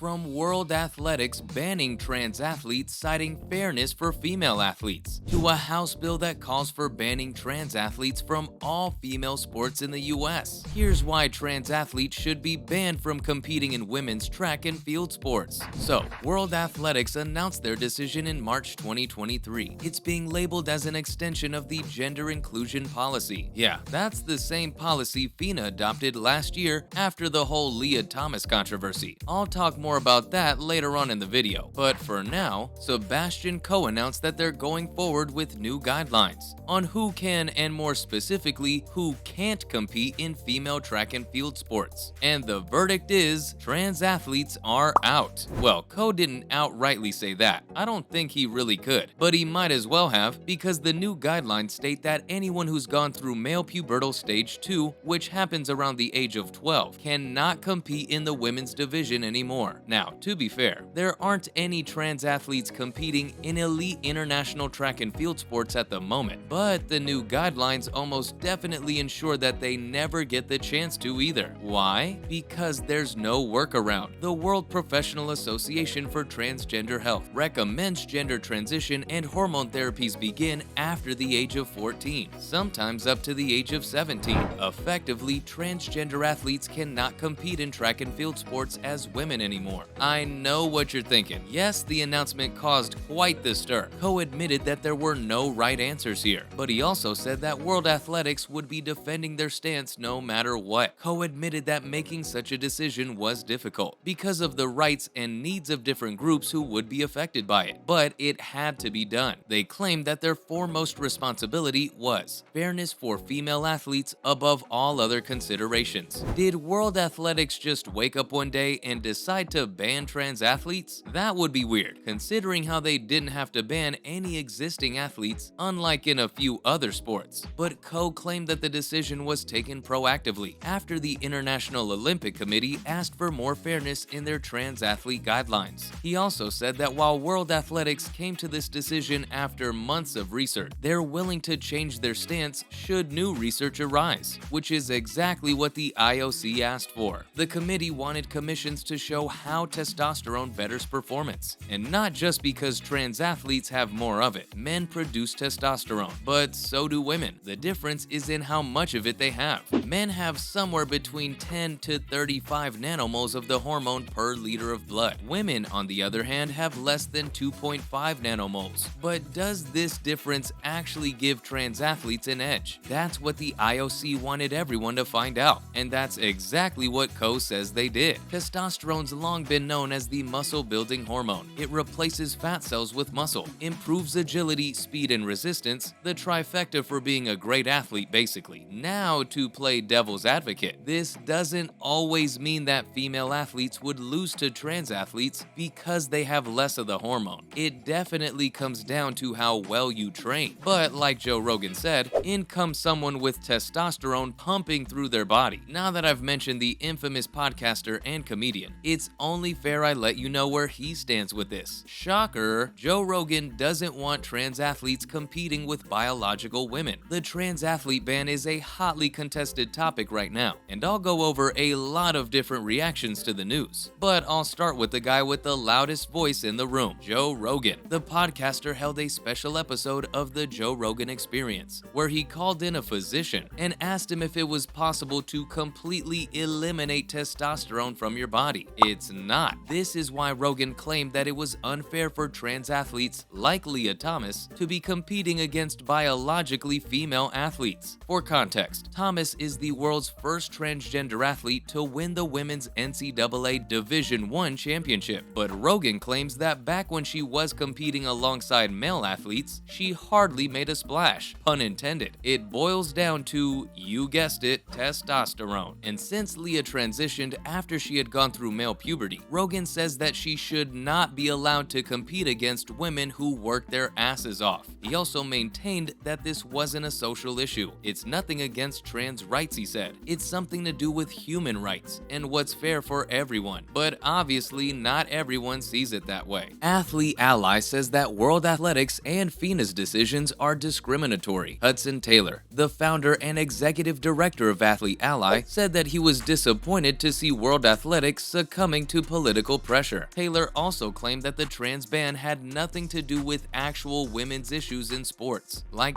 From World Athletics banning trans athletes citing fairness for female athletes, to a House bill that calls for banning trans athletes from all female sports in the US. Here's why trans athletes should be banned from competing in women's track and field sports. So, World Athletics announced their decision in March 2023. It's being labeled as an extension of the gender inclusion policy. Yeah, that's the same policy FINA adopted last year after the whole Lia Thomas controversy. I'll talk more about that later on in the video, but for now, Sebastian Coe announced that they're going forward with new guidelines on who can, and more specifically, who can't compete in female track and field sports. And the verdict is, trans athletes are out. Well, Coe didn't outrightly say that. I don't think he really could, but he might as well have, because the new guidelines state that anyone who's gone through male pubertal stage 2, which happens around the age of 12, cannot compete in the women's division anymore. Now, to be fair, there aren't any trans athletes competing in elite international track and field sports at the moment, but the new guidelines almost definitely ensure that they never get the chance to either. Why? Because there's no workaround. The World Professional Association for Transgender Health recommends gender transition and hormone therapies begin after the age of 14, sometimes up to the age of 17. Effectively, transgender athletes cannot compete in track and field sports as women anymore. I know what you're thinking. Yes, the announcement caused quite the stir. Coe admitted that there were no right answers here, but he also said that World Athletics would be defending their stance no matter what. Coe admitted that making such a decision was difficult because of the rights and needs of different groups who would be affected by it, but it had to be done. They claimed that their foremost responsibility was fairness for female athletes above all other considerations. Did World Athletics just wake up one day and decide to ban trans athletes? That would be weird, considering how they didn't have to ban any existing athletes, unlike in a few other sports. But Coe claimed that the decision was taken proactively after the International Olympic Committee asked for more fairness in their trans athlete guidelines. He also said that while World Athletics came to this decision after months of research, they're willing to change their stance should new research arise, which is exactly what the IOC asked for. The committee wanted commissions to show how testosterone betters performance, and not just because trans athletes have more of it. Men produce testosterone, but so do women. The difference is in how much of it they have. Men have somewhere between 10 to 35 nanomoles of the hormone per liter of blood. Women, on the other hand, have less than 2.5 nanomoles. But does this difference actually give trans athletes an edge? That's what the IOC wanted everyone to find out, and that's exactly what Coe says they did. Testosterone's long been known as the muscle-building hormone. It replaces fat cells with muscle, improves agility, speed, and resistance, the trifecta for being a great athlete basically. Now, to play devil's advocate, this doesn't always mean that female athletes would lose to trans athletes because they have less of the hormone. It definitely comes down to how well you train. But like Joe Rogan said, in comes someone with testosterone pumping through their body. Now that I've mentioned the infamous podcaster and comedian, it's only fair I let you know where he stands with this. Shocker, Joe Rogan doesn't want trans athletes competing with biological women. The trans athlete ban is a hotly contested topic right now, and I'll go over a lot of different reactions to the news. But I'll start with the guy with the loudest voice in the room, Joe Rogan. The podcaster held a special episode of The Joe Rogan Experience, where he called in a physician and asked him if it was possible to completely eliminate testosterone from your body. It's not. This is why Rogan claimed that it was unfair for trans athletes like Lia Thomas to be competing against biologically female athletes. For context, Thomas is the world's first transgender athlete to win the women's NCAA Division I championship, but Rogan claims that back when she was competing alongside male athletes, she hardly made a splash, pun intended. It boils down to, you guessed it, testosterone. And since Lia transitioned after she had gone through male puberty, Rogan says that she should not be allowed to compete against women who work their asses off. He also maintained that this wasn't a social issue. It's nothing against trans rights, he said. It's something to do with human rights and what's fair for everyone. But obviously, not everyone sees it that way. Athlete Ally says that World Athletics and FINA's decisions are discriminatory. Hudson Taylor, the founder and executive director of Athlete Ally, said that he was disappointed to see World Athletics succumbing to political pressure. Taylor also claimed that the trans ban had nothing to do with actual women's issues in sports, like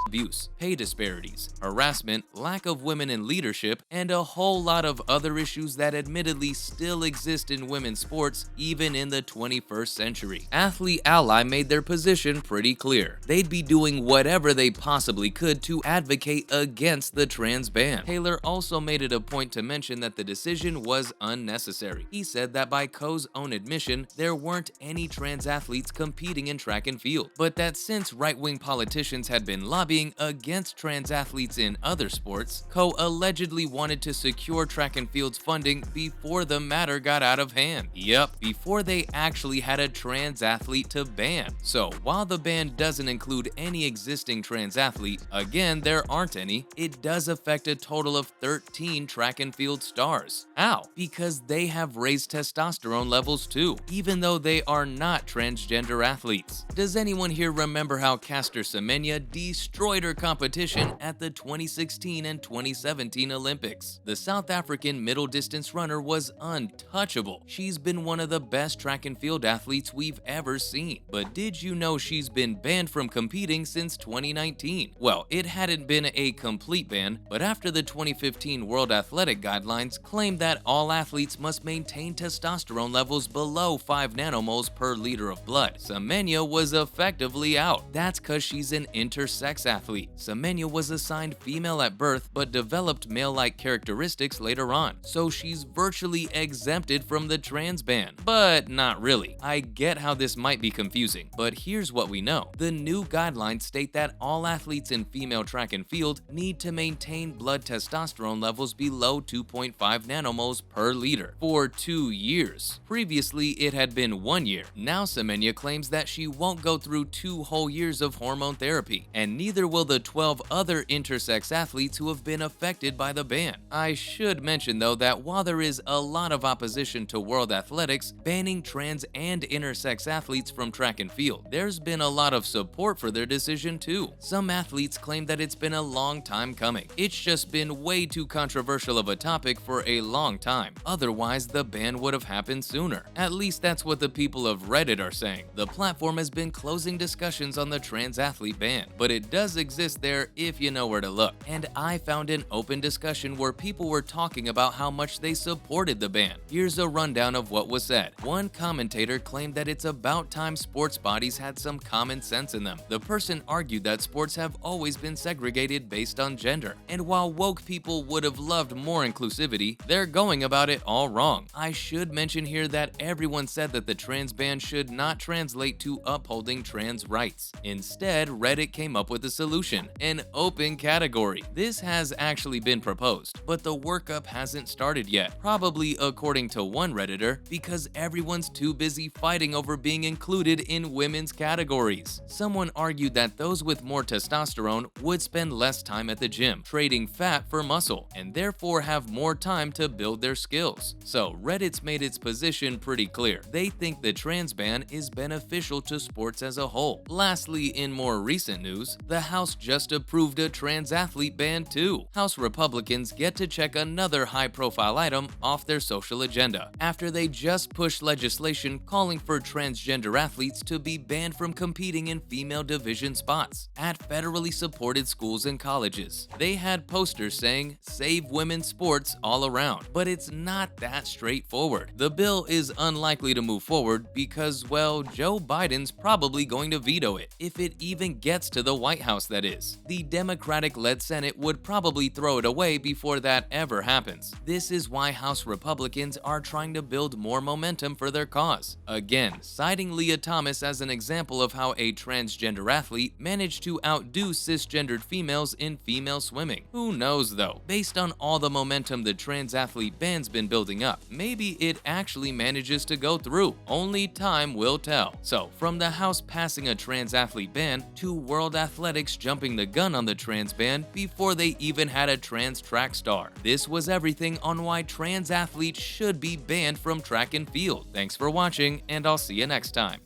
abuse, pay disparities, harassment, lack of women in leadership, and a whole lot of other issues that admittedly still exist in women's sports even in the 21st century. Athlete Ally made their position pretty clear. They'd be doing whatever they possibly could to advocate against the trans ban. Taylor also made it a point to mention that the decision was unnecessary. He said that by Coe's own admission, there weren't any trans athletes competing in track and field, but that since right-wing politicians had been lobbying against trans athletes in other sports, Coe allegedly wanted to secure track and field's funding before the matter got out of hand. Yep, before they actually had a trans athlete to ban. So while the ban doesn't include any existing trans athlete, again, there aren't any, it does affect a total of 13 track and field stars. How? Because they have raised testosterone levels too, even though they are not transgender athletes. Does anyone here remember how Caster Semenya destroyed her competition at the 2016 and 2017 Olympics? The South African middle distance runner was untouchable. She's been one of the best track and field athletes we've ever seen. But did you know she's been banned from competing since 2019? Well, it hadn't been a complete ban, but after the 2015 World Athletic Guidelines claimed that all athletes must maintain testosterone levels below 5 nanomoles per liter of blood, Semenya was effectively out. That's cause she's an intersex athlete. Semenya was assigned female at birth but developed male-like characteristics later on, so she's virtually exempted from the trans ban. But not really. I get how this might be confusing, but here's what we know. The new guidelines state that all athletes in female track and field need to maintain blood testosterone levels below 2.5 nanomoles per liter for 2 years. Previously, it had been 1 year. Now Semenya claims that she won't go through 2 whole years of hormone therapy, and neither will the 12 other intersex athletes who have been affected by the ban. I should mention though that while there is a lot of opposition to world athletics banning trans and intersex athletes from track and field, there's been a lot of support for their decision too. Some athletes claim that it's been a long time coming. It's just been way too controversial of a topic for a long time. Otherwise, the ban would have happened sooner. At least that's what the people of Reddit are saying. The platform has been closing discussions on the trans athlete ban, but it does exist there if you know where to look. And I found an open discussion where people were talking about how much they supported the ban. Here's a rundown of what was said. One commentator claimed that it's about time sports bodies had some common sense in them. The person argued that sports have always been segregated based on gender, and while woke people would have loved more inclusivity, they're going about it all wrong. I should mention here that everyone said that the trans ban should not translate to upholding trans rights. Instead, Reddit came up with a solution, an open category. This has actually been proposed, but the workup hasn't started yet, probably according to one Redditor, because everyone's too busy fighting over being included in women's categories. Someone argued that those with more testosterone would spend less time at the gym, trading fat for muscle, and therefore have more time to build their skills. So Reddit's made its position pretty clear. They think the trans ban is beneficial to sports as a whole. Lastly, in more recent news, the House just approved a trans athlete ban too. House Republicans get to check another high-profile item off their social agenda after they just pushed legislation calling for transgender athletes to be banned from competing in female division spots at federally supported schools and colleges. They had posters saying, "Save women's sports all around," but it's not that straightforward. The bill is unlikely to move forward because, well, Joe Biden's probably going to veto it, if it even gets to the White House, that is. The Democratic-led Senate would probably throw it away before that ever happens. This is why House Republicans are trying to build more momentum for their cause. Again, citing Leah Thomas as an example of how a transgender athlete managed to outdo cisgendered females in female swimming. Who knows though? Based on all the momentum the trans athlete ban's been building up, maybe it actually manages to go through. Only time will tell. So, from the House passing a trans athlete ban to World Athletics jumping the gun on the trans ban before they even had a trans track star. This was everything on why trans athletes should be banned from track and field. Thanks for watching, and I'll see you next time.